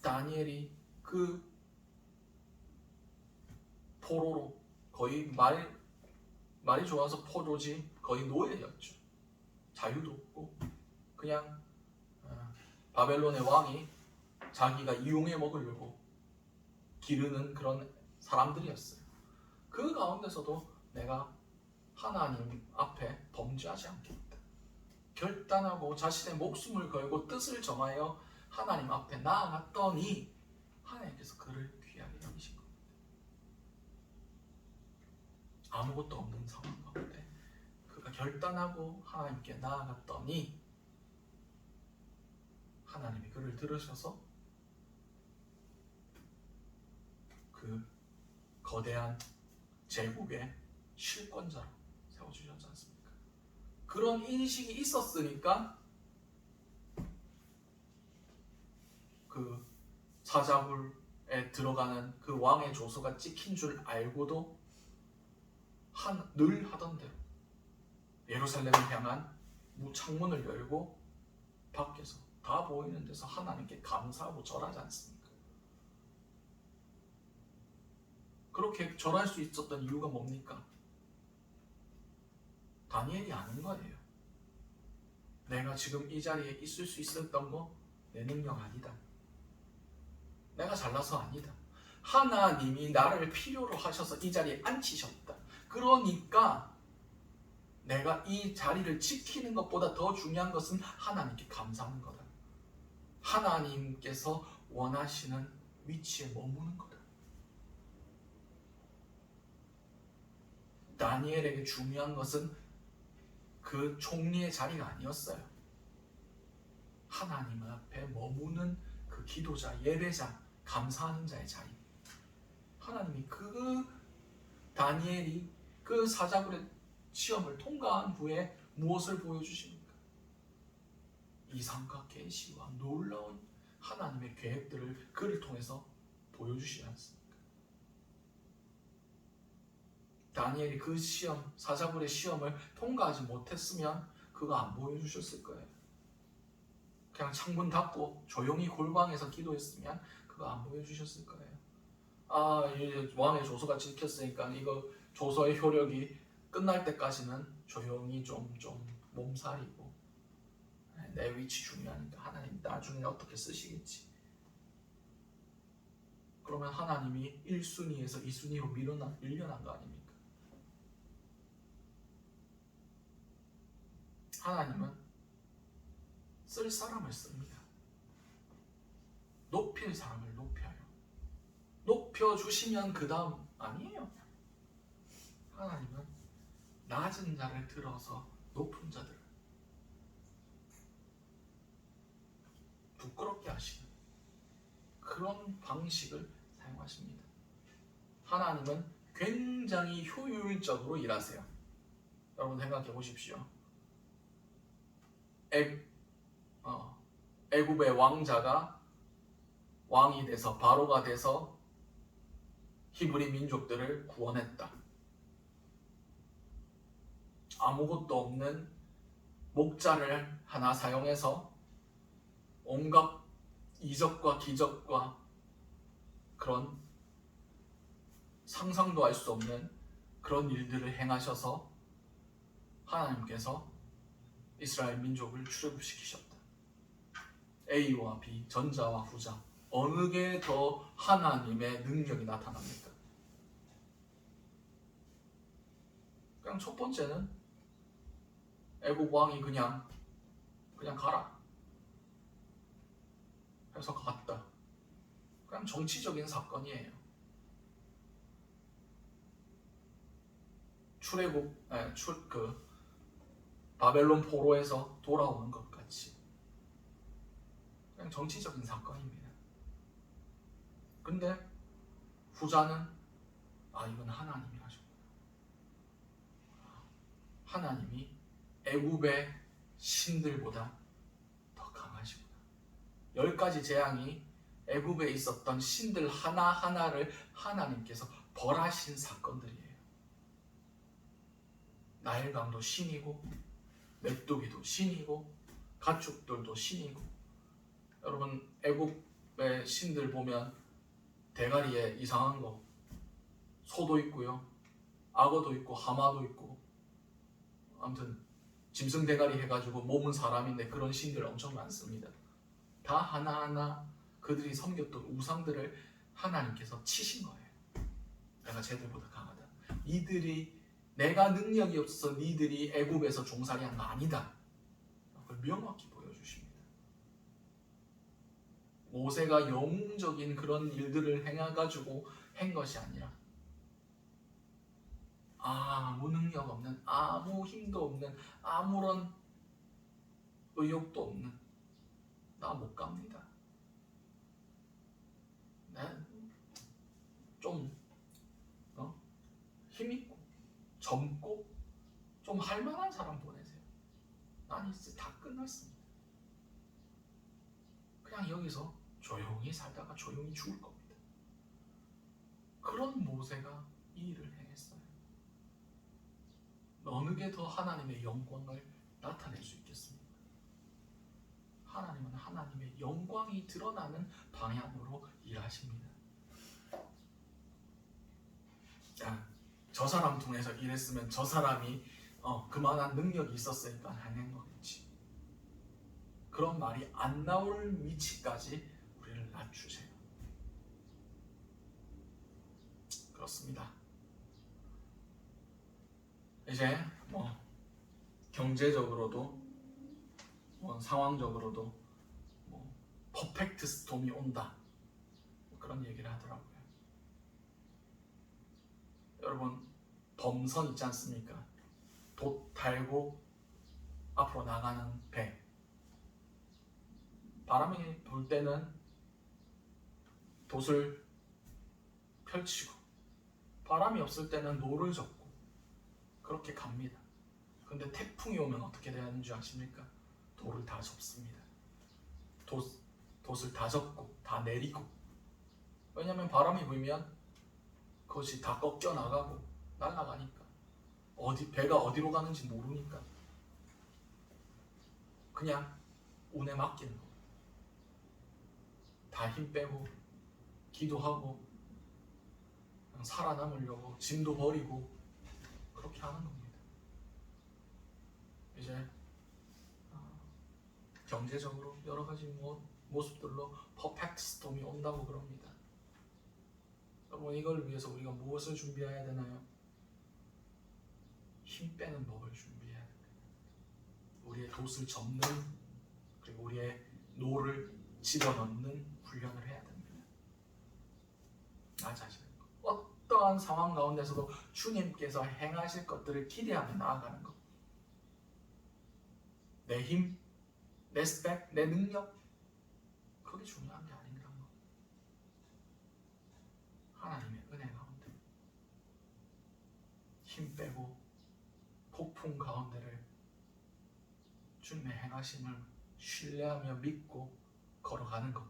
다니엘이 그 포로로 거의 말이 좋아서 포로지 거의 노예였죠. 자유도 없고 그냥 바벨론의 왕이 자기가 이용해 먹으려고 기르는 그런 사람들이었어요. 그 가운데서도 내가 하나님 앞에 범죄하지 않겠다. 결단하고 자신의 목숨을 걸고 뜻을 정하여 하나님 앞에 나아갔더니 하나님께서 그를 귀하게 여기신 겁니다. 아무것도 없는 상황 가운데 그가 결단하고 하나님께 나아갔더니 하나님이 그를 들으셔서 그 거대한 제국의 실권자로 세워주셨지 않습니까? 그런 인식이 있었으니까 그 사자굴에 들어가는 그 왕의 조서가 찍힌 줄 알고도 늘 하던 대로 예루살렘을 향한 창문을 열고 밖에서 다 보이는 데서 하나님께 감사하고 절하지 않습니까? 그렇게 절할 수 있었던 이유가 뭡니까? 다니엘이 아는 거예요. 내가 지금 이 자리에 있을 수 있었던 거 내 능력 아니다. 내가 잘나서 아니다. 하나님이 나를 필요로 하셔서 이 자리에 앉히셨다. 그러니까 내가 이 자리를 지키는 것보다 더 중요한 것은 하나님께 감사하는 거다. 하나님께서 원하시는 위치에 머무는 거다. 다니엘에게 중요한 것은 그 총리의 자리가 아니었어요. 하나님 앞에 머무는 그 기도자, 예배자, 감사하는 자의 자리. 하나님이 그 다니엘이 그 사자굴의 시험을 통과한 후에 무엇을 보여주십니까? 이상과 계시와 놀라운 하나님의 계획들을 그를 통해서 보여주시지 않습니까? 다니엘이 그 시험, 사자굴의 시험을 통과하지 못했으면 그거 안 보여주셨을 거예요. 그냥 창문 닫고 조용히 골방에서 기도했으면 그거 안 보여주셨을 거예요. 이제 왕의 조서가 찍혔으니까 이거 조서의 효력이 끝날 때까지는 조용히 좀 몸살이고 내 위치 중요하니까 하나님 나중에 어떻게 쓰시겠지. 그러면 하나님이 1순위에서 2순위로 밀려난 거 아닙니까? 하나님은 쓸 사람을 씁니다. 높일 사람을 높여요. 높여주시면 그 다음 아니에요. 하나님은 낮은 자를 들어서 높은 자들을 부끄럽게 하시는 그런 방식을 사용하십니다. 하나님은 굉장히 효율적으로 일하세요. 여러분 생각해 보십시오. 애굽의 왕자가 왕이 돼서 바로가 돼서 히브리 민족들을 구원했다. 아무것도 없는 목자를 하나 사용해서 온갖 이적과 기적과 그런 상상도 할 수 없는 그런 일들을 행하셔서 하나님께서 이스라엘 민족을 출애굽시키셨다. A와 B, 전자와 후자, 어느 게 더 하나님의 능력이 나타납니까? 그냥 첫 번째는 애굽 왕이 그냥 가라 해서 갔다. 그냥 정치적인 사건이에요. 바벨론 포로에서 돌아오는 것 같이 그냥 정치적인 사건입니다. 근데 후자는 이건 하나님이 하셨구나. 하나님이 애굽의 신들보다 더 강하시구나. 10가지 재앙이 애굽에 있었던 신들 하나하나를 하나님께서 벌하신 사건들이에요. 나일강도 신이고 메뚜기도 신이고 가축들도 신이고. 여러분 애굽의 신들 보면 대가리에 이상한 거 소도 있고요, 악어도 있고 하마도 있고, 아무튼 짐승 대가리 해가지고 몸은 사람인데 그런 신들 엄청 많습니다. 다 하나하나 그들이 섬겼던 우상들을 하나님께서 치신 거예요. 내가 쟤들보다 강하다. 내가 능력이 없어서 니들이 애굽에서 종살이한 거 아니다. 그걸 명확히 보여주십니다. 모세가 영웅적인 그런 일들을 행해가지고 한 것이 아니라 아무 능력 없는, 아무 힘도 없는, 아무런 의욕도 없는 나 못 갑니다. 좀 힘있고 젊고 좀 할만한 사람 보내세요. 난 이제 다 끝났습니다. 그냥 여기서 조용히 살다가 조용히 죽을 겁니다. 그런 모세가 이 일을 행했어요. 어느 게 더 하나님의 영광을 나타낼 수 있겠습니까? 하나님은 하나님의 영광이 드러나는 방향으로 일하십니다. 저 사람 통해서 일했으면 저 사람이 그만한 능력이 있었으니까 하는 거겠지. 그런 말이 안 나올 위치까지 우리를 낮추세요. 그렇습니다. 이제 경제적으로도 상황적으로도 퍼펙트 스톰이 온다, 그런 얘기를 하더라고요. 여러분 범선 있지 않습니까? 돛 달고 앞으로 나가는 배. 바람이 불 때는 돛을 펼치고, 바람이 없을 때는 노를 젓고 그렇게 갑니다. 근데 태풍이 오면 어떻게 되는 줄 아십니까? 돌을 다 접습니다. 돛을 다 접고 다 내리고. 왜냐하면 바람이 불면 그것이 다 꺾여 나가고 날아가니까, 배가 어디로 가는지 모르니까 그냥 운에 맡기는 거. 다 힘 빼고 기도하고 그냥 살아남으려고 짐도 버리고 그렇게 하는 겁니다. 이제 경제적으로 여러 가지 모습들로 퍼펙트 스톰이 온다고 그럽니다. 여러분, 이걸 위해서 우리가 무엇을 준비해야 되나요? 힘 빼는 법을 준비해야 됩니다. 우리의 돛을 접는, 그리고 우리의 노를 집어넣는 훈련을 해야 됩니다. 나 자신, 어떠한 상황 가운데서도 주님께서 행하실 것들을 기대하며 나아가는 것. 내 힘, 내 스펙, 내 능력, 그게 중요한 게 아닌가. 하나님의 은혜 가운데 힘 빼고 폭풍 가운데를 주님의 행하심을 신뢰하며 믿고 걸어가는 것.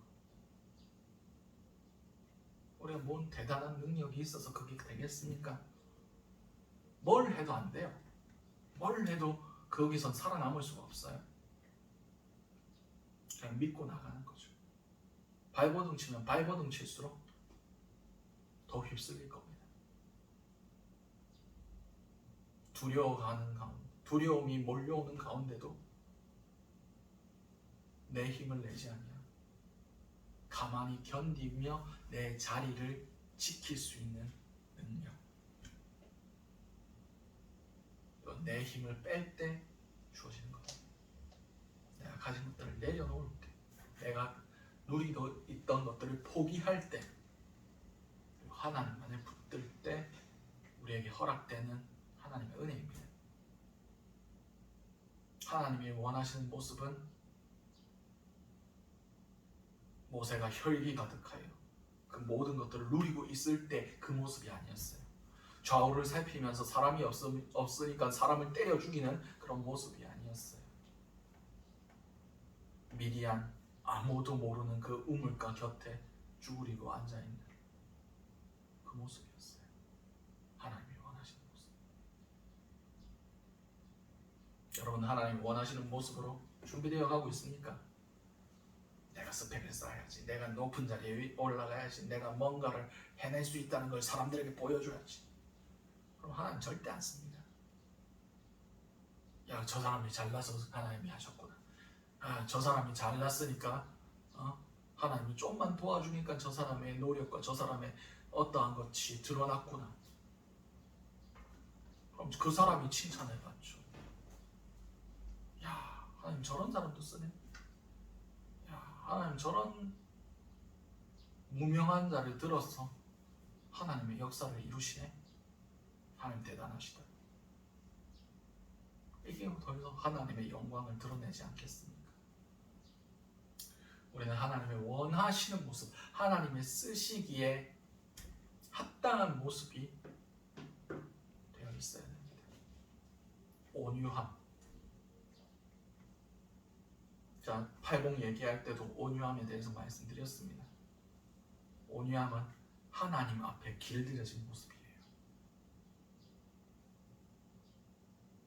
우리가 뭔 대단한 능력이 있어서 그게 되겠습니까? 뭘 해도 안 돼요. 뭘 해도 거기선 살아남을 수가 없어요. 그냥 믿고 나가는 거죠. 발버둥 치면 발버둥 칠수록 더 휩쓸릴 겁니다. 두려움이 몰려오는 가운데도 내 힘을 내지 아니하고 가만히 견디며 내 자리를 지킬 수 있는 능력. 내 힘을 뺄 때 주어지는 겁니다. 내가 가진 것들을 내려놓을 때, 내가 누리고 있던 것들을 포기할 때, 그리고 하나님만에 붙들 때 우리에게 허락되는 하나님의 은혜입니다. 하나님이 원하시는 모습은 모세가 혈기 가득하여 그 모든 것들을 누리고 있을 때 그 모습이 아니었어요. 좌우를 살피면서 사람이 없으니까 사람을 때려 죽이는 그런 모습이 아니었어요. 미디안, 아무도 모르는 그 우물가 곁에 쭈그리고 앉아있는 그 모습이었어요. 하나님이 원하시는 모습. 여러분, 하나님이 원하시는 모습으로 준비되어 가고 있습니까? 내가 스펙을 쌓아야지, 내가 높은 자리에 올라가야지, 내가 뭔가를 해낼 수 있다는 걸 사람들에게 보여줘야지. 그럼 하나님 절대 안 씁니다. 야, 저 사람이 잘나서 하나님이 하셨구나. 아, 저 사람이 잘났으니까 하나님이 좀만 도와주니까 저 사람의 노력과 저 사람의 어떠한 것이 드러났구나. 그럼 그 사람이 칭찬을 받죠. 야, 하나님 저런 사람도 쓰네. 야, 하나님 저런 무명한 자를 들어서 하나님의 역사를 이루시네. 하나님 대단하시다. 이게 더 이상 하나님의 영광을 드러내지 않겠습니까? 우리는 하나님의 원하시는 모습, 하나님의 쓰시기에 합당한 모습이 되어 있어야 됩니다. 온유함. 자, 팔복 얘기할 때도 온유함에 대해서 말씀드렸습니다. 온유함은 하나님 앞에 길들여진 모습이에요.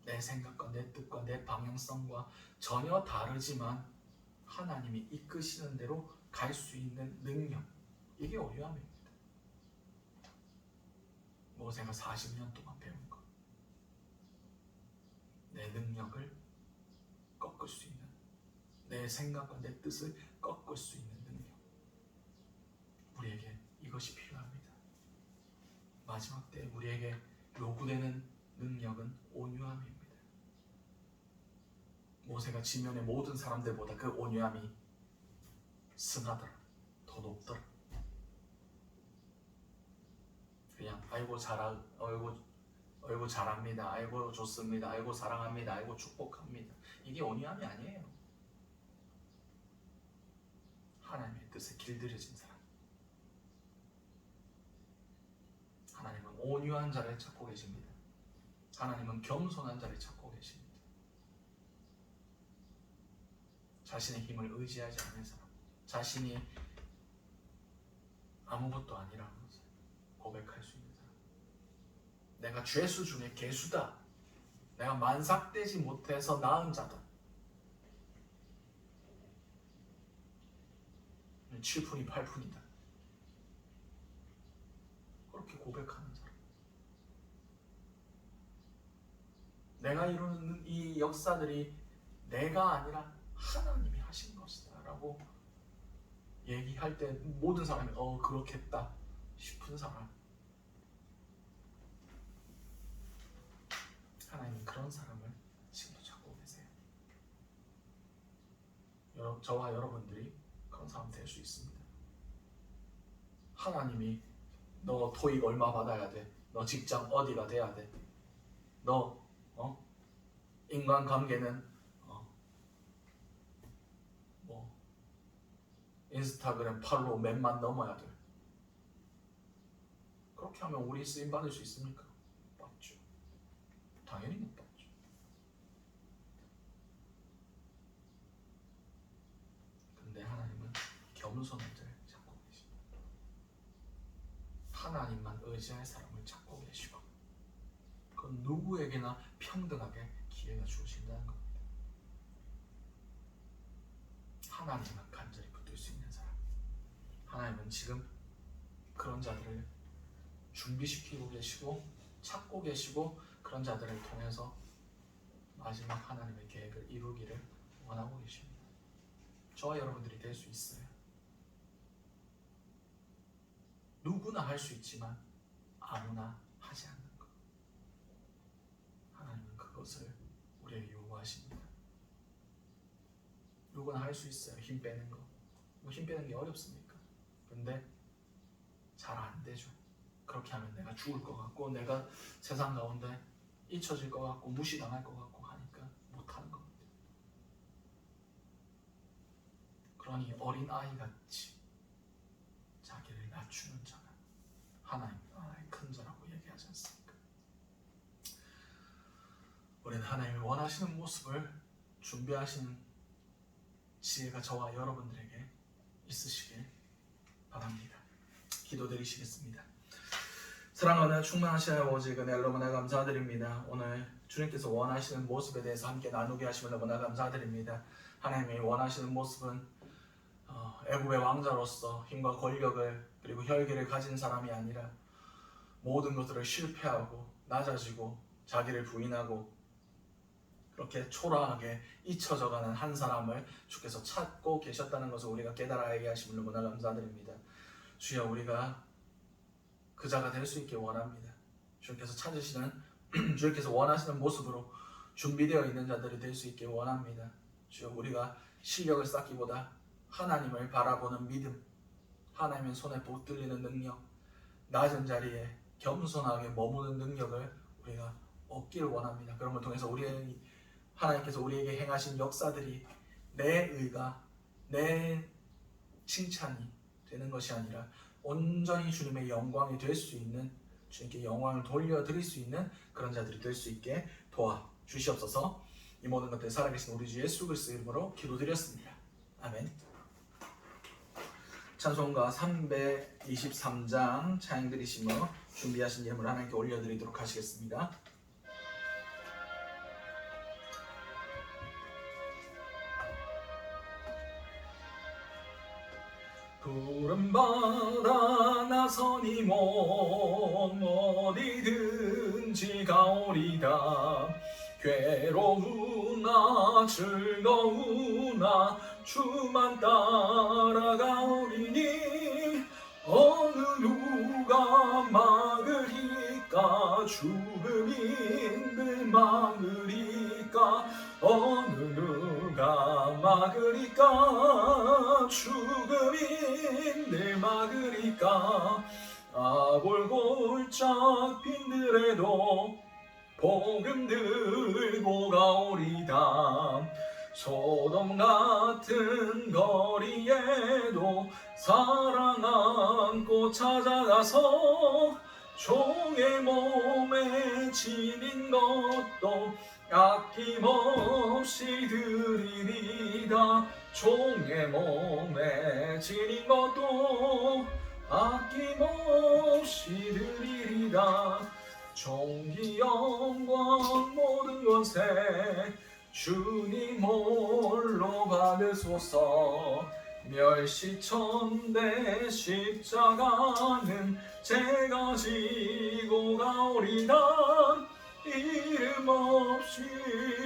내 생각과 내 뜻과 내 방향성과 전혀 다르지만 하나님이 이끄시는 대로 갈 수 있는 능력, 이게 온유함입니다. 모세가 40년 동안 배운 것, 내 능력을 꺾을 수 있는, 내 생각과 내 뜻을 꺾을 수 있는 능력, 우리에게 이것이 필요합니다. 마지막 때 우리에게 요구되는 능력은 온유함입니다. 모세가 지면의 모든 사람들보다 그 온유함이 승하더라, 더 높더라. 그냥 아이고 잘합니다, 아이고 좋습니다, 아이고 사랑합니다, 아이고 축복합니다, 이게 온유함이 아니에요. 하나님의 뜻에 길들여진 사람. 하나님은 온유한 자를 찾고 계십니다. 하나님은 겸손한 자를 찾고 계십니다. 자신의 힘을 의지하지 않는 사람, 자신이 아무것도 아니라는 것을 고백할 수 있는 사람, 내가 죄수 중에 개수다, 내가 만삭되지 못해서 나은 자다, 7푼이 8푼이다, 그렇게 고백하는 사람, 내가 이루는 이 역사들이 내가 아니라 하나님이 하신 것이다 라고 얘기할 때 모든 사람이 그렇겠다 싶은 사람, 하나님은 그런 사람을 지금도 찾고 계세요. 저와 여러분들이 그런 사람 될 수 있습니다. 하나님이 너 토익 얼마 받아야 돼? 너 직장 어디가 돼야 돼? 너 인간관계는 뭐 인스타그램 팔로우 몇만 넘어야 돼. 그렇게 하면 우리 쓰임 받을 수 있습니까? 못 받죠. 당연히 못 받죠. 근데 하나님은 겸손한들 찾고 계십니다. 하나님만 의지할 사람을 찾고 계시고, 그건 누구에게나 평등하게 기회가 주어진다는 겁니다. 하나님만 간절히 붙들 수 있는 사람, 하나님은 지금 그런 자들을 준비시키고 계시고 찾고 계시고, 그런 자들을 통해서 마지막 하나님의 계획을 이루기를 원하고 계십니다. 저와 여러분들이 될 수 있어요. 누구나 할 수 있지만 아무나 하지 않는 것, 하나님은 그것을 우리에게 요구하십니다. 누구나 할 수 있어요. 힘 빼는 거. 힘 빼는 게 어렵습니까? 근데 잘 안 되죠. 그렇게 하면 내가 죽을 것 같고, 내가 세상 가운데 잊혀질 것 같고, 무시당할 것 같고 하니까 못하는 겁니다. 그러니 어린아이같이 자기를 낮추는 자는 하나님 나라의 큰 자라고 얘기하지 않습니까? 우리는 하나님이 원하시는 모습을 준비하시는 지혜가 저와 여러분들에게 있으시길 바랍니다. 기도드리시겠습니다. 사랑하는 충만하신 아버지, 그날 너무나 감사드립니다. 오늘 주님께서 원하시는 모습에 대해서 함께 나누게 하심을 너무나 감사드립니다. 하나님이 원하시는 모습은 애굽의 왕자로서 힘과 권력을 그리고 혈기를 가진 사람이 아니라 모든 것들을 실패하고 낮아지고 자기를 부인하고 그렇게 초라하게 잊혀져가는 한 사람을 주께서 찾고 계셨다는 것을 우리가 깨달아야 하심을 너무나 감사드립니다. 주여, 우리가 그 자가 될 수 있게 원합니다. 주께서 찾으시는 주께서 원하시는 모습으로 준비되어 있는 자들이 될 수 있게 원합니다. 주여, 우리가 실력을 쌓기보다 하나님을 바라보는 믿음, 하나님의 손에 붙들리는 능력, 낮은 자리에 겸손하게 머무는 능력을 우리가 얻기를 원합니다. 그런 걸 통해서 하나님께서 우리에게 행하신 역사들이 내 의가, 내 칭찬이 되는 것이 아니라 온전히 주님의 영광이 될 수 있는, 주님께 영광을 돌려드릴 수 있는 그런 자들이 될 수 있게 도와주시옵소서. 이 모든 것들 살아계신 우리 주 예수 그리스도의 이름으로 기도드렸습니다. 아멘. 찬송가 323장 찬양 드리시며 준비하신 예물 하나님께 올려드리도록 하시겠습니다. 푸른 바다 나서니 몸 어디든지 가오리다. 괴로우나 즐거우나 주만 따라가오리니 어느 누가 막으리까. 죽음인들 막으리까. 어느 누가 막으리까. 죽음인들 막으리까. 아골골짝 빈들에도 복음 들고 가오리다. 소돔 같은 거리에도 사랑 안고 찾아가서 종의 몸에 지닌 것도 아낌없이 드리리다. 종의 몸에 지닌 것도 아낌없이 드리리다. 존귀 영광 모든 것에 주님 홀로 받으소서. 멸시천대 십자가는 제가 지고 가오리다. 이름 없이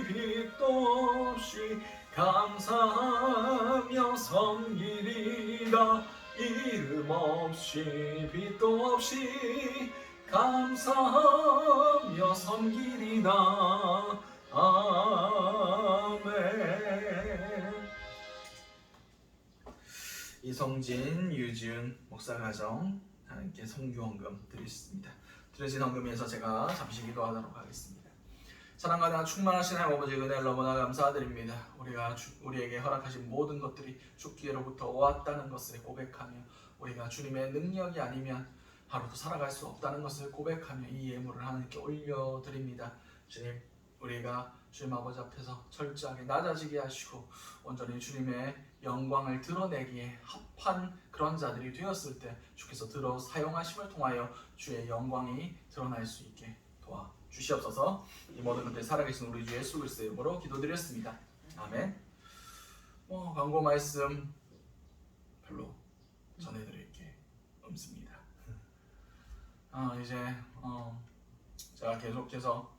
빛도 없이 감사하며 섬기리다. 이름 없이 빛도 없이 감사하며 섬기리다. 아멘. 이성진, 유지은 목사 가정 하나님께 성교헌금 드리겠습니다. 드려진 헌금에서 제가 잠시 기도하도록 하겠습니다. 사랑과 충만하신 하나님 아버지 은혜를 너무나 감사드립니다. 우리에게 허락하신 모든 것들이 주께로부터 왔다는 것을 고백하며 우리가 주님의 능력이 아니면 하루도 살아갈 수 없다는 것을 고백하며 이 예물을 하나님께 올려드립니다. 주님, 우리가 주님 아버지 앞에서 철저하게 낮아지게 하시고 온전히 주님의 영광을 드러내기에 합한 그런 자들이 되었을 때 주께서 들어 사용하심을 통하여 주의 영광이 드러날 수 있게 도와주시옵소서. 이 모든 것들 살아계신 우리 주 예수 그리스도의 이름으로 기도드렸습니다. 아멘. 광고 말씀 별로 전해드릴 게 없습니다. 이제 제가 계속해서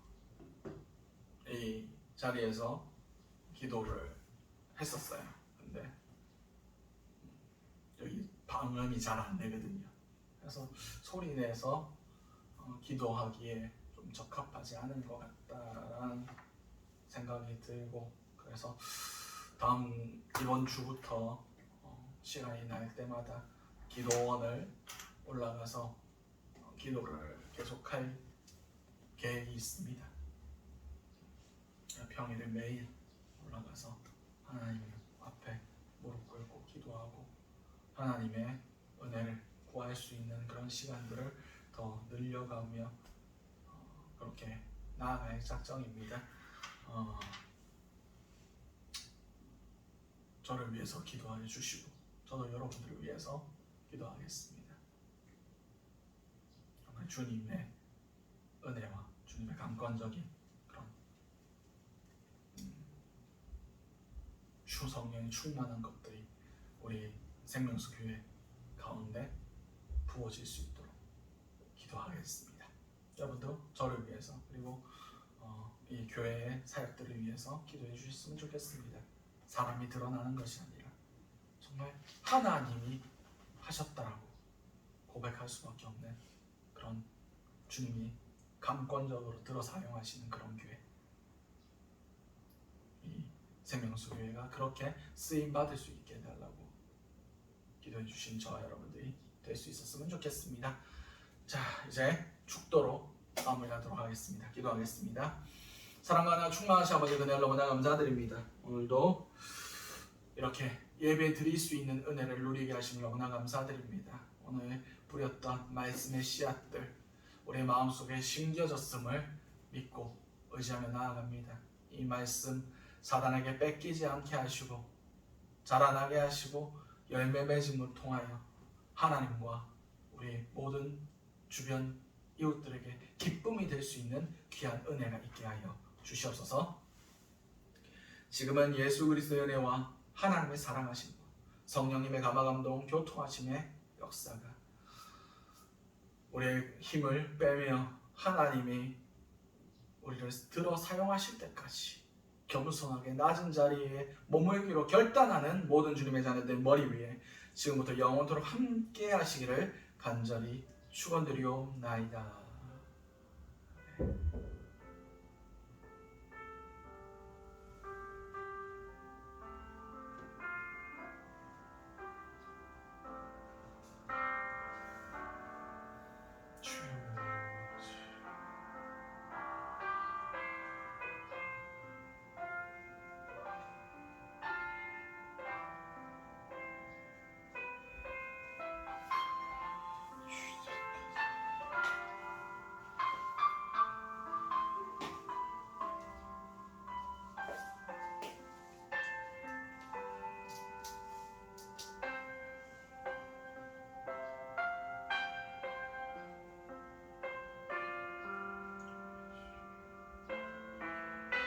이 자리에서 기도를 했었어요. 근데 여기 방음이 잘 안 되거든요. 그래서 소리 내서 기도하기에 좀 적합하지 않은 것 같다라는 생각이 들고, 그래서 이번 주부터 시간이 날 때마다 기도원을 올라가서 기도를 계속할 계획이 있습니다. 평일에 매일 올라가서 하나님 앞에 무릎 꿇고 기도하고 하나님의 은혜를 구할 수 있는 그런 시간들을 더 늘려가며 그렇게 나아갈 작정입니다. 저를 위해서 기도해 주시고 저도 여러분들을 위해서 기도하겠습니다. 정말 주님의 은혜와 주님의 강권적인 그런 성령이 충만한 것들이 우리 생명수 교회 가운데 부어질 수 있도록 기도하겠습니다. 여러분도 저를 위해서 그리고 이 교회의 사역들을 위해서 기도해 주셨으면 좋겠습니다. 사람이 드러나는 것이 아니라 정말 하나님이 하셨다라고 고백할 수밖에 없는 그런 주님이 감권적으로 들어 사용하시는 그런 교회, 이 생명수 교회가 그렇게 쓰임 받을 수 있게 해달라고 기도해 주신 저와 여러분들이 될 수 있었으면 좋겠습니다. 자, 이제 축도로 마무리하도록 하겠습니다. 기도하겠습니다. 사랑과 충만하신 아버지 은혜를 너무나 감사드립니다. 오늘도 이렇게 예배 드릴 수 있는 은혜를 누리게 하시니 너무나 감사드립니다. 오늘 뿌렸던 말씀의 씨앗들 우리의 마음속에 심겨졌음을 믿고 의지하며 나아갑니다. 이 말씀 사단에게 뺏기지 않게 하시고 자라나게 하시고 열매 맺음을 통하여 하나님과 우리 모든 주변 이웃들에게 기쁨이 될 수 있는 귀한 은혜가 있게 하여 주시옵소서. 지금은 예수 그리스도의 은혜와 하나님의 사랑하심과 성령님의 감화감동 교통하심의 역사가 우리의 힘을 빼며 하나님이 우리를 들어 사용하실 때까지 겸손하게 낮은 자리에 머물기로 결단하는 모든 주님의 자녀들 머리 위에 지금부터 영원토록 함께 하시기를 간절히 축원드리옵나이다.